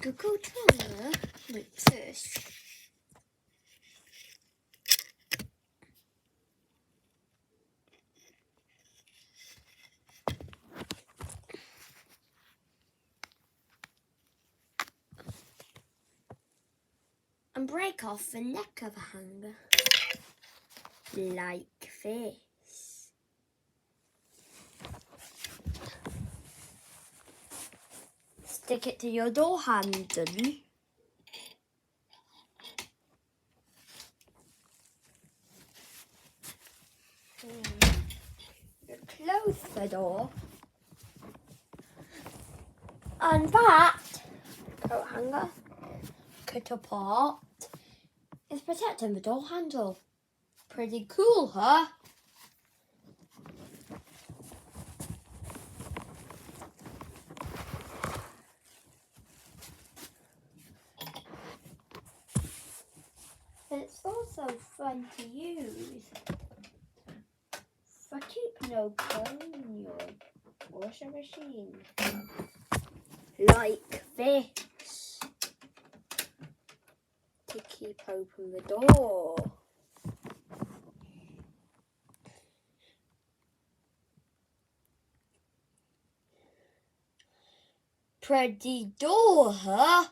make a coat hanger like this. And break off the neck of a hanger like this. Stick it to your door handle. Close the door. And that coat hanger cut apart is protecting the door handle. Pretty cool, huh? It's also fun to use for keeping no clothes in your washing machine. Like this. To keep open the door. Pretty door, huh?